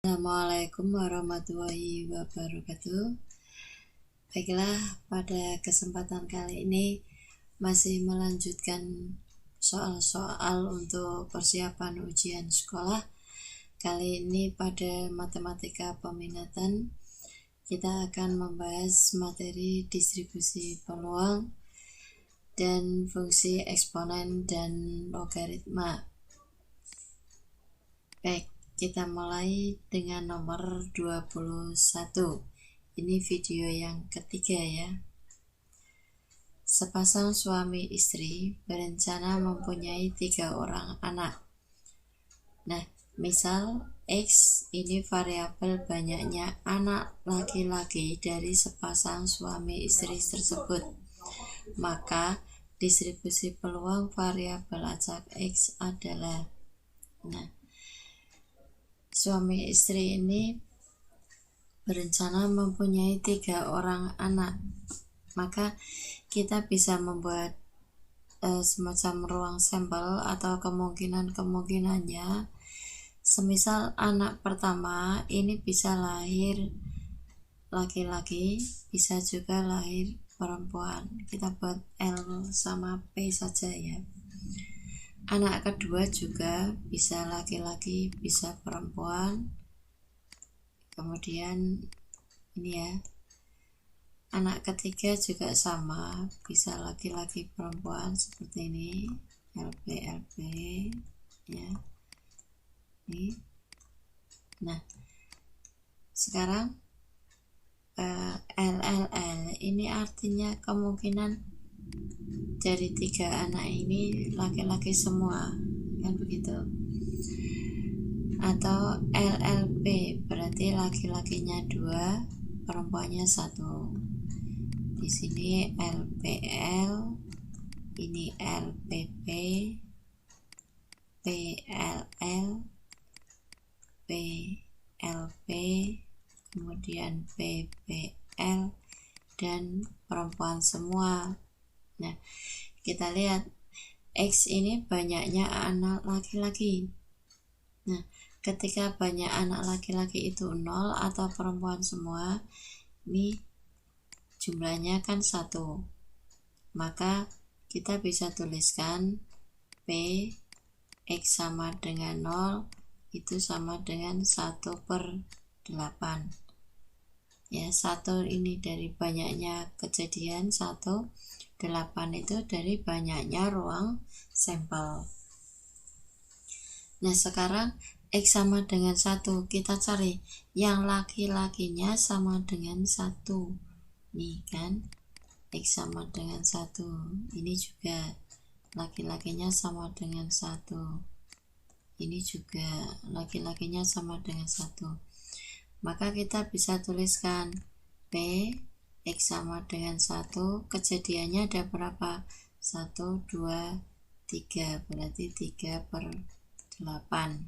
Assalamualaikum warahmatullahi wabarakatuh. Baiklah, pada kesempatan kali ini masih melanjutkan soal-soal untuk persiapan ujian sekolah. Kali ini pada matematika peminatan kita akan membahas materi distribusi peluang dan fungsi eksponen dan logaritma. Baik, kita mulai dengan nomor 21. Ini video yang ketiga ya. Sepasang suami istri berencana mempunyai 3 orang anak. Nah, misal X ini variabel banyaknya anak laki-laki dari sepasang suami istri tersebut. Maka distribusi peluang variabel acak X adalah, suami istri ini berencana mempunyai 3 orang anak, maka kita bisa membuat semacam ruang sampel atau kemungkinannya. Semisal anak pertama ini bisa lahir laki-laki, bisa juga lahir perempuan. Kita buat L sama P saja ya. Anak kedua juga bisa laki-laki, bisa perempuan. Kemudian ini ya, anak ketiga juga sama, bisa laki-laki, perempuan, seperti ini, LP ya. Ini. Nah, sekarang LLL ini artinya kemungkinan dari 3 anak ini laki-laki semua, kan begitu. Atau LLP berarti laki-lakinya 2, perempuannya 1. Di sini LPL, ini LPP, PLL, PLP, kemudian PPL, dan perempuan semua. Nah, kita lihat X ini banyaknya anak laki-laki. Nah, ketika banyak anak laki-laki itu 0 atau perempuan semua, ini jumlahnya kan 1. Maka kita bisa tuliskan P X sama dengan 0 itu sama dengan 1/8. Ya, 1 ini dari banyaknya kejadian, 1, 8 itu dari banyaknya ruang sampel. Nah, sekarang X sama dengan 1, kita cari yang laki-lakinya sama dengan 1. Nih kan, X sama dengan 1. Ini juga laki-lakinya sama dengan 1. Ini juga laki-lakinya sama dengan 1. Maka kita bisa tuliskan P X sama dengan 1, kejadiannya ada berapa? 1, 2, 3, berarti 3/8.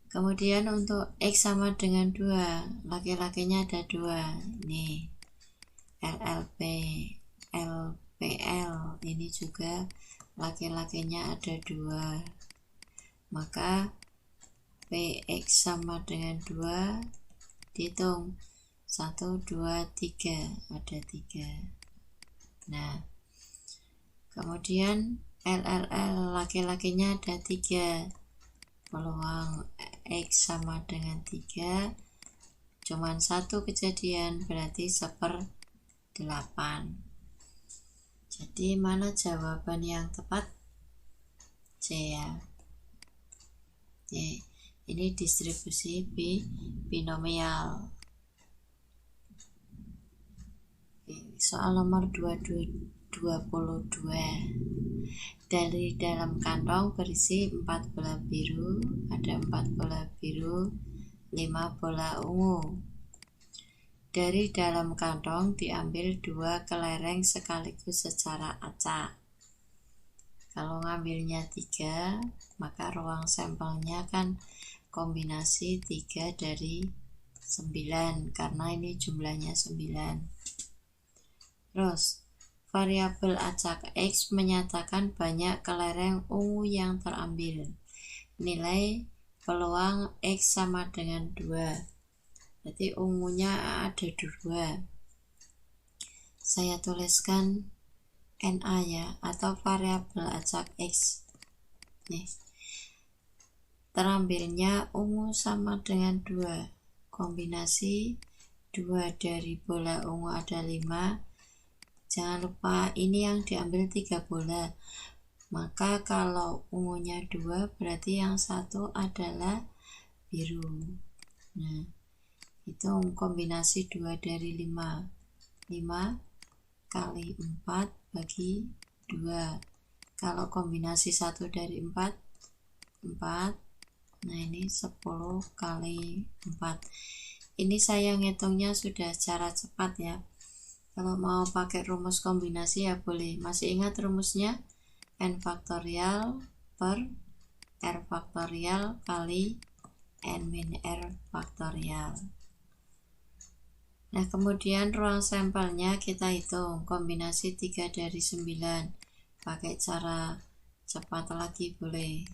Kemudian untuk X sama dengan 2, laki-lakinya ada 2. Ini LLP, LPL, ini juga laki-lakinya ada 2. Maka PX sama dengan 2, dihitung 1, 2, 3, ada 3. Nah, kemudian LLL, laki-lakinya ada 3. Peluang X sama dengan 3, cuman 1 kejadian, berarti 1/8. Jadi mana jawaban yang tepat? C ya. Ini distribusi binomial. Soal nomor 22. Dari dalam kantong berisi 4 bola biru, ada 4 bola biru, 5 bola ungu. Dari dalam kantong diambil 2 kelereng sekaligus secara acak. Kalau ngambilnya 3, maka ruang sampelnya kan kombinasi 3 dari 9, karena ini jumlahnya 9. Terus variabel acak X menyatakan banyak kelereng ungu yang terambil. Nilai peluang X sama dengan 2. Berarti ungunya ada 2. Saya tuliskan NA ya, atau variabel acak X. Nih, terambilnya ungu sama dengan 2. Kombinasi 2 dari bola ungu ada 5. Jangan lupa ini yang diambil 3 bola. Maka kalau ungunya 2 berarti yang satu adalah biru. Nah, itu kombinasi 2 dari 5. 5 kali 4 bagi 2. Kalau kombinasi 1 dari 4, 4. Nah, ini 10 kali 4. Ini saya ngitungnya sudah secara cepat ya. Kalau mau pakai rumus kombinasi ya boleh. Masih ingat rumusnya? N faktorial per R faktorial kali N min R faktorial. Nah, kemudian ruang sampelnya kita hitung kombinasi 3 dari 9. Pakai cara cepat lagi boleh.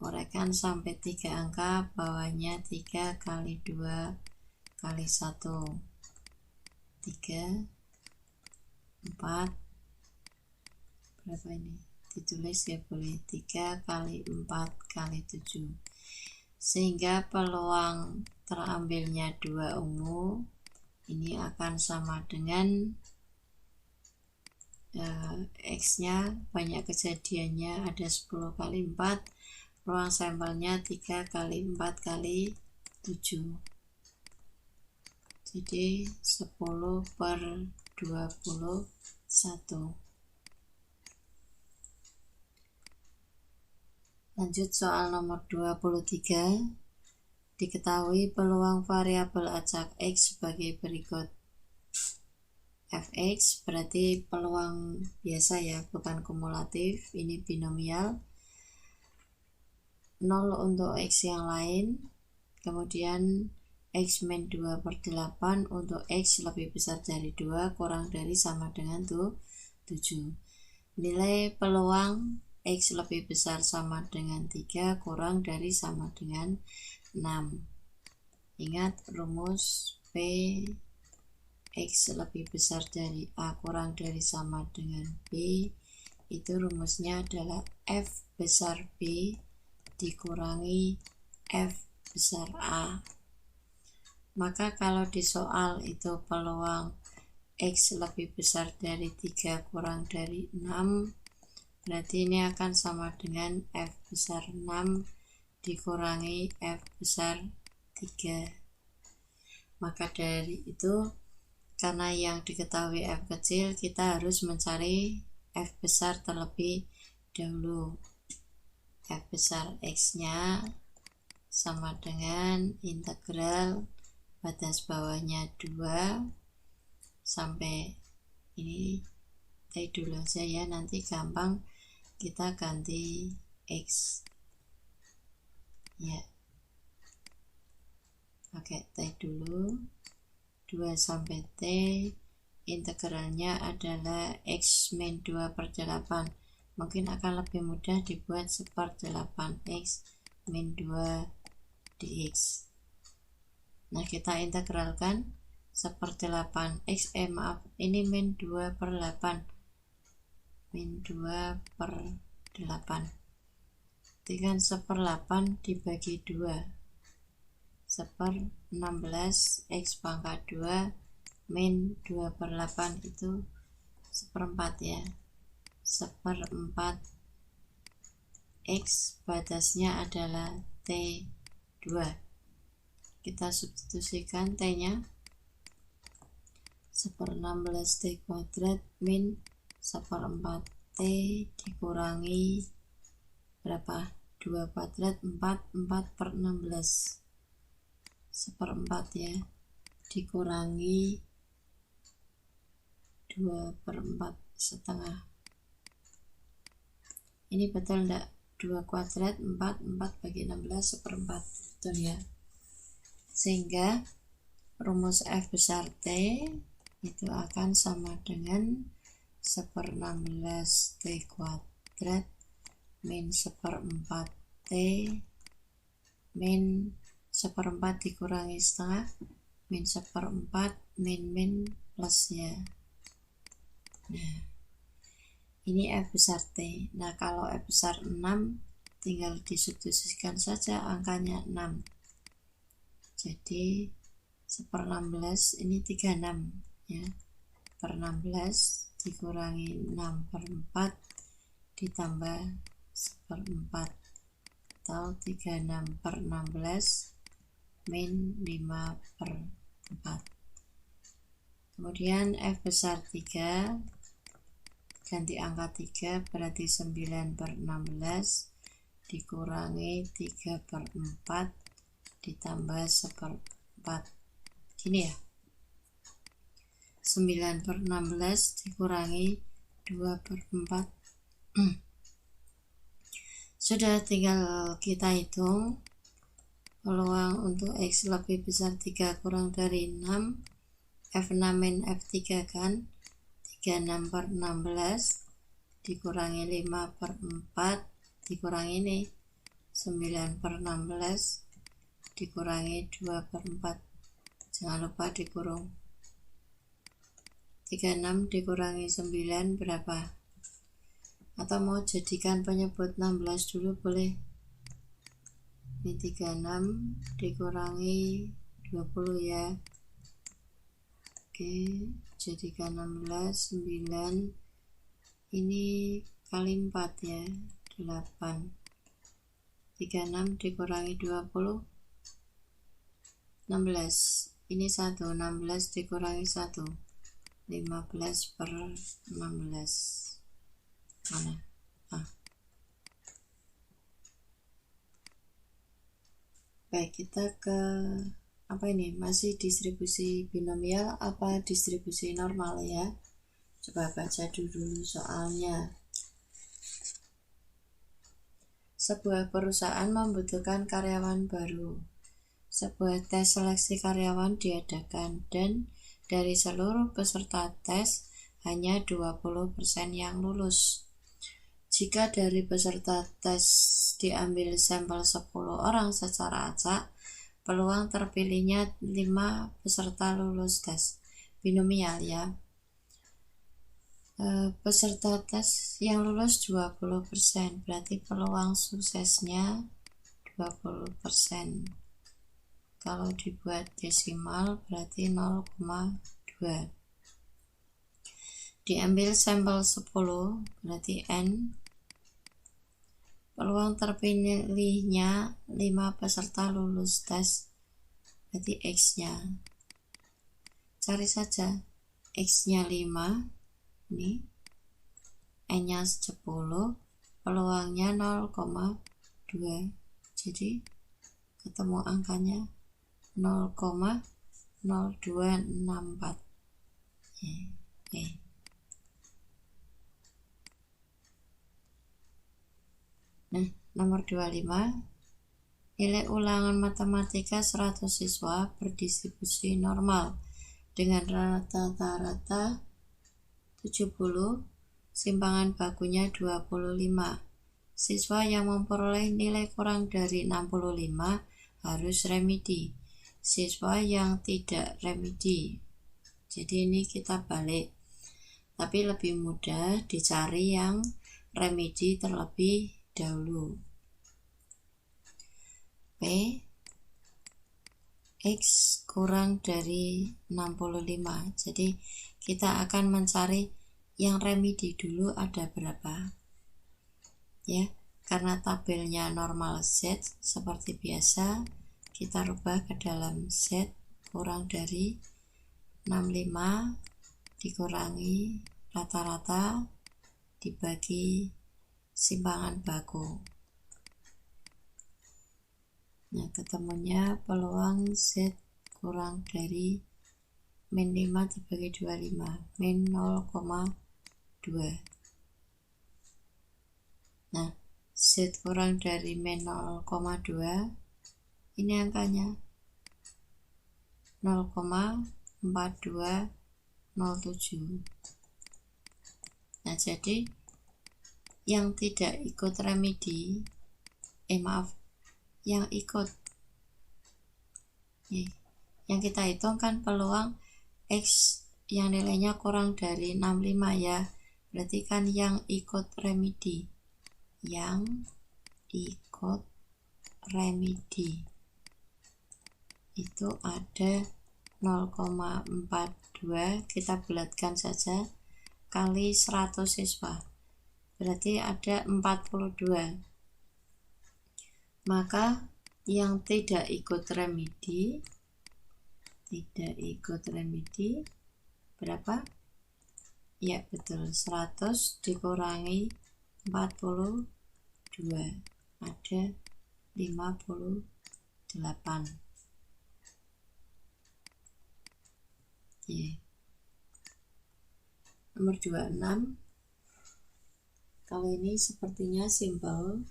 Uraikan sampai 3 angka, bawahnya 3 kali 2 kali 1. 3, 4, berapa ini? Ditulis ya boleh, 3 kali 4 kali 7. Sehingga peluang terambilnya 2 ungu ini akan sama dengan X-nya, banyak kejadiannya ada 10 kali 4, ruang sampelnya 3 kali 4 kali 7. Jadi 10 per 21. Lanjut soal nomor 23. Diketahui peluang variabel acak X sebagai berikut. Fx berarti peluang biasa ya, bukan kumulatif, ini binomial. 0 untuk X yang lain, kemudian X min 2 per 8 untuk X lebih besar dari 2 kurang dari sama dengan 7. Nilai peluang X lebih besar sama dengan 3 kurang dari sama dengan 6. Ingat rumus P X lebih besar dari A kurang dari sama dengan B, itu rumusnya adalah F besar B dikurangi F besar A. Maka kalau di soal itu peluang X lebih besar dari 3 kurang dari 6, berarti ini akan sama dengan F besar 6 dikurangi F besar 3. Maka dari itu, karena yang diketahui F kecil, kita harus mencari F besar terlebih dahulu. F besar X-nya sama dengan integral batas bawahnya 2 sampai ini T dulu aja ya, nanti gampang kita ganti X ya, pakai T dulu, 2 sampai T, integralnya adalah X min 2 per 8. Mungkin akan lebih mudah dibuat 1/8 X min 2 dx. Nah, kita integralkan 1/8 X, maaf, ini min 2 per 8, min 2 per 8, jadi kan 1/8 dibagi 2, 1/16 X pangkat 2 min 2 per 8 itu 1/4 ya, 1/4 X batasnya adalah T2. Kita substitusikan T-nya 1/16 T kuadrat min 1/4 T dikurangi berapa? 2 kuadrat 4 per 16, 1/4 ya, dikurangi 2/4 setengah. Ini betul enggak? 2 kuadrat 4 bagi 16 1/4, betul ya. Sehingga rumus F besar T itu akan sama dengan 1/16 T kuadrat min 1/4 T min 1/4 dikurangi setengah, min 1/4, min plus ya. Nah, ini F besar T. Nah, kalau F besar 6, tinggal disubstitusikan saja angkanya 6. Jadi 1/16 ini 36 ya. Per 16 dikurangi 6/4 ditambah 1/4 atau 36/16 min 5/4. Kemudian F besar 3, ganti angka 3 berarti 9/16 dikurangi 3/4 ditambah 1/4. Gini ya. 9/16 dikurangi 2/4. Sudah, tinggal kita hitung peluang untuk X lebih besar 3 kurang dari 6, F6 min F3 kan. 36/16 dikurangi 5/4 dikurangi ini 9/16 dikurangi 2/4, jangan lupa dikurung. 36 dikurangi 9 berapa? Atau mau jadikan penyebut 16 dulu boleh. Ini 36 dikurangi 20 ya. Oke, jadikan 16, 9 ini kali 4 ya, 8. 36 dikurangi 20, 16. Ini 1, 16 dikurangi 1, 15/16. Mana? Baik, kita ke apa ini? Masih distribusi binomial apa distribusi normal ya? Coba baca dulu soalnya. Sebuah perusahaan membutuhkan karyawan baru. Sebuah tes seleksi karyawan diadakan dan dari seluruh peserta tes hanya 20% yang lulus. Jika dari peserta tes diambil sampel 10 orang secara acak, peluang terpilihnya 5 peserta lulus tes. Binomial ya. Peserta tes yang lulus 20%, berarti peluang suksesnya 20%. Kalau dibuat desimal berarti 0,2. Diambil sampel 10 berarti N. Peluang terpilihnya 5 peserta lulus tes berarti X-nya. Cari saja X-nya 5, ini N-nya 10, peluangnya 0,2. Jadi ketemu angkanya 0,0264. Nah, nomor 25, nilai ulangan matematika 100 siswa berdistribusi normal dengan rata-rata 70, simpangan bakunya 25. Siswa yang memperoleh nilai kurang dari 65 harus remedi. Siswa yang tidak remedi. Jadi ini kita balik. Tapi lebih mudah dicari yang remedi terlebih dahulu. P X kurang dari 65. Jadi kita akan mencari yang remedi dulu ada berapa. Ya, karena tabelnya normal Z seperti biasa, kita rubah ke dalam Z kurang dari 65 dikurangi rata-rata dibagi simpangan baku. Nah, ketemunya peluang Z kurang dari min 5 dibagi 25, min 0,2. Nah, Z kurang dari min 0,2, ini angkanya 0,4207. Nah, jadi yang tidak ikut remedi, yang ikut Yang kita hitung kan peluang X yang nilainya kurang dari 65 ya. Berarti kan yang ikut remedi. Yang ikut remedi itu ada 0,42, kita bulatkan saja, kali 100 siswa. Berarti ada 42. Maka yang tidak ikut remedi berapa? Ya betul, 100 dikurangi 42 ada 58. Nomor 26. Kalau ini sepertinya simpel.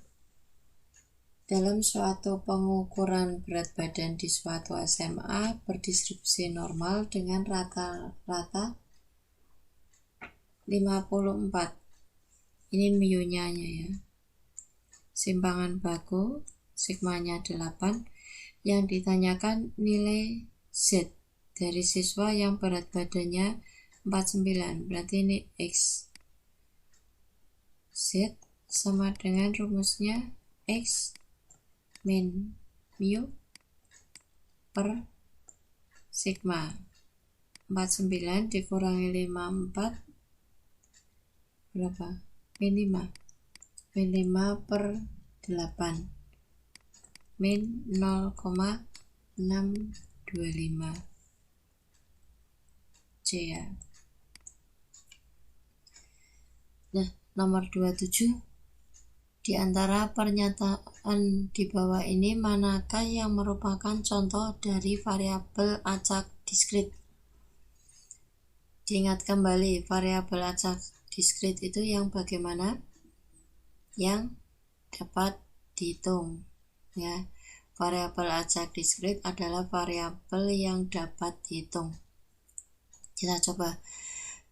Dalam suatu pengukuran berat badan di suatu SMA berdistribusi normal dengan rata-rata 54. Ini mu-nya ya. Simpangan baku sigmanya 8. Yang ditanyakan nilai Z dari siswa yang berat badannya 49. Berarti ini X. Z sama dengan rumusnya X min mu per sigma. 49 dikurangi 54 berapa? Min 5. Min 5 per 8 min 0,625 C ya. Nah, nomor 27. Di antara pernyataan di bawah ini manakah yang merupakan contoh dari variabel acak diskrit? Diingat kembali, variabel acak diskrit itu yang bagaimana? Yang dapat dihitung ya. Variabel acak diskrit adalah variabel yang dapat dihitung. Kita coba.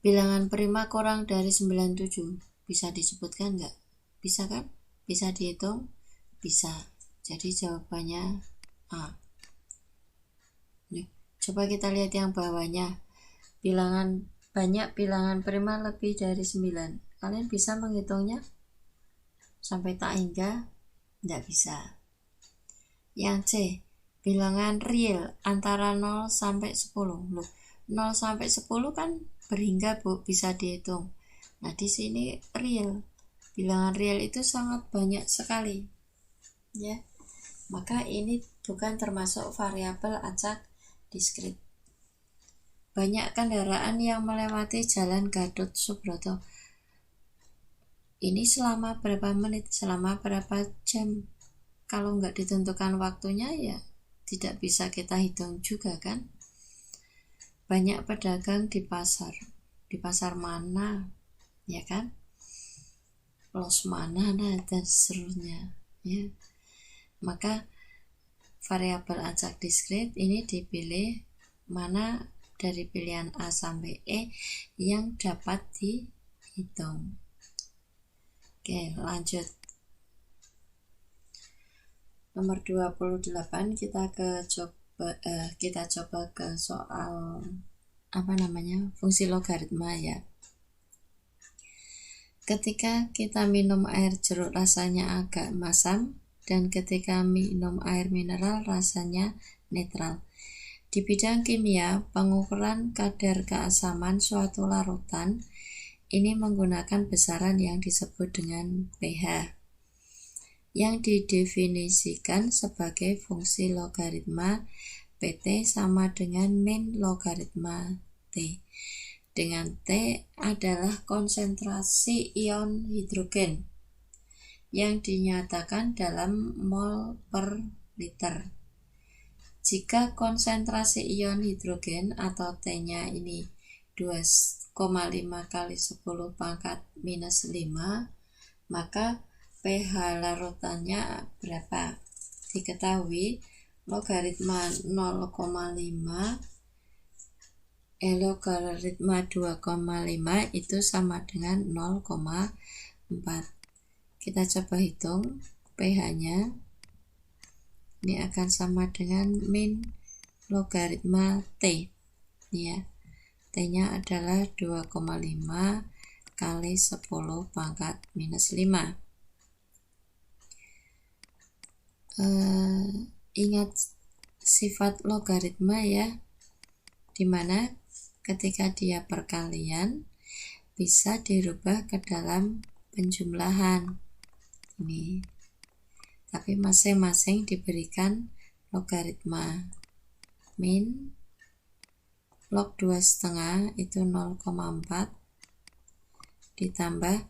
Bilangan prima kurang dari 97 bisa disebutkan enggak? Bisa kan? Bisa dihitung? Bisa. Jadi jawabannya A. Nih, coba kita lihat yang bawahnya. Banyak bilangan prima lebih dari 9. Kalian bisa menghitungnya? Sampai tak hingga? Tidak bisa. Yang C, bilangan real antara 0 sampai 10. Loh, 0 sampai 10 kan berhingga, Bu, bisa dihitung. Nah, di sini real. Bilangan real itu sangat banyak sekali. Ya. Maka ini bukan termasuk variabel acak diskrit. Banyak kendaraan yang melewati jalan Gatot Subroto. Ini selama berapa menit, selama berapa jam? Kalau nggak ditentukan waktunya ya tidak bisa kita hitung juga kan. Banyak pedagang di pasar mana ya kan, los mana dan seterusnya ya. Maka variabel acak diskrit ini dipilih mana dari pilihan A sampai E yang dapat dihitung. Oke, lanjut. Nomor 28 kita coba ke soal fungsi logaritma ya. Ketika kita minum air jeruk rasanya agak masam dan ketika minum air mineral rasanya netral. Di bidang kimia, pengukuran kadar keasaman suatu larutan ini menggunakan besaran yang disebut dengan pH, yang didefinisikan sebagai fungsi logaritma PT sama dengan min logaritma T, dengan T adalah konsentrasi ion hidrogen yang dinyatakan dalam mol per liter. Jika konsentrasi ion hidrogen atau T-nya ini 2,5 kali 10 pangkat minus 5, maka pH larutannya berapa? Diketahui logaritma 0,5 logaritma 2,5 itu sama dengan 0,4. Kita coba hitung pH-nya. Ini akan sama dengan min logaritma T. Ya, T-nya adalah 2,5 kali 10 pangkat minus 5. Ingat sifat logaritma ya, dimana ketika dia perkalian bisa dirubah ke dalam penjumlahan ini, tapi masing-masing diberikan logaritma. Min log 2,5 itu 0,4 ditambah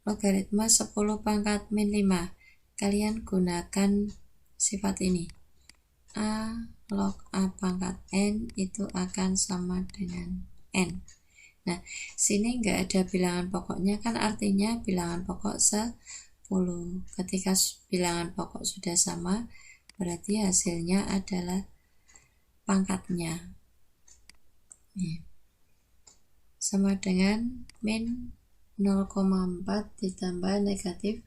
logaritma 10 pangkat min 5. Kalian gunakan sifat ini, A log A pangkat N itu akan sama dengan N. Nah, sini nggak ada bilangan pokoknya, kan artinya bilangan pokok 10. Ketika bilangan pokok sudah sama, berarti hasilnya adalah pangkatnya. Sama dengan min 0,4 ditambah negatif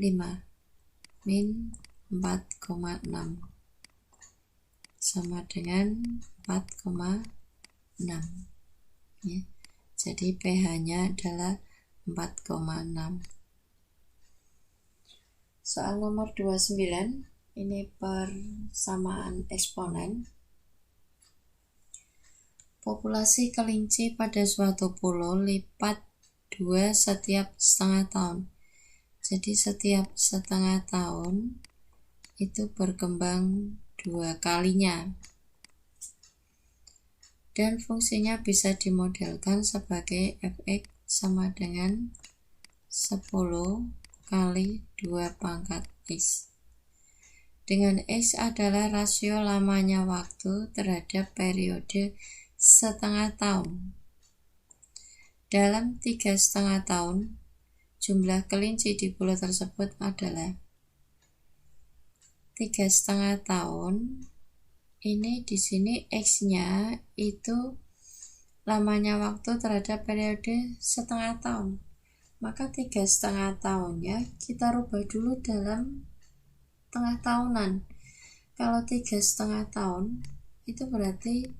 5. Min 4,6 sama dengan 4,6 ya. Jadi pH-nya adalah 4,6. Soal nomor 29 ini persamaan eksponen. Populasi kelinci pada suatu pulau lipat 2 setiap setengah tahun. Jadi setiap setengah tahun itu berkembang 2 kalinya. Dan fungsinya bisa dimodelkan sebagai fx sama dengan 10 kali 2 pangkat x. Dengan x adalah rasio lamanya waktu terhadap periode setengah tahun. Dalam 3,5 tahun, jumlah kelinci di pulau tersebut adalah 3,5 tahun. Ini di sini X-nya itu lamanya waktu terhadap periode setengah tahun. Maka 3,5 tahunnya kita rubah dulu dalam tengah tahunan. Kalau 3,5 tahun itu berarti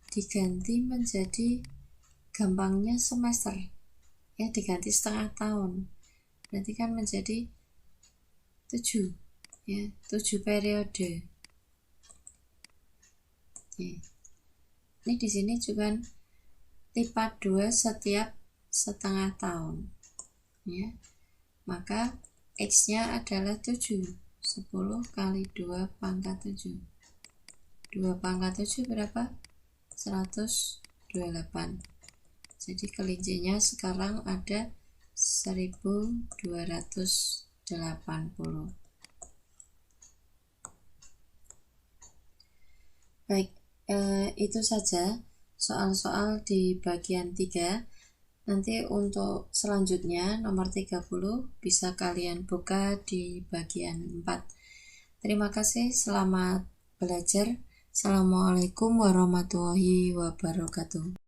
diganti menjadi gampangnya semester. Ya, diganti setengah tahun. Berarti kan menjadi 7. Ya, 7 periode. Ini di sini juga lipat 2 setiap setengah tahun. Ya. Maka X-nya adalah 7. 10 kali 2 pangkat 7. 2 pangkat 7 berapa? 128. Jadi kelincinya sekarang ada 1280. Baik, itu saja soal-soal di bagian 3. Nanti untuk selanjutnya nomor 30 bisa kalian buka di bagian 4. Terima kasih, selamat belajar. Assalamualaikum warahmatullahi wabarakatuh.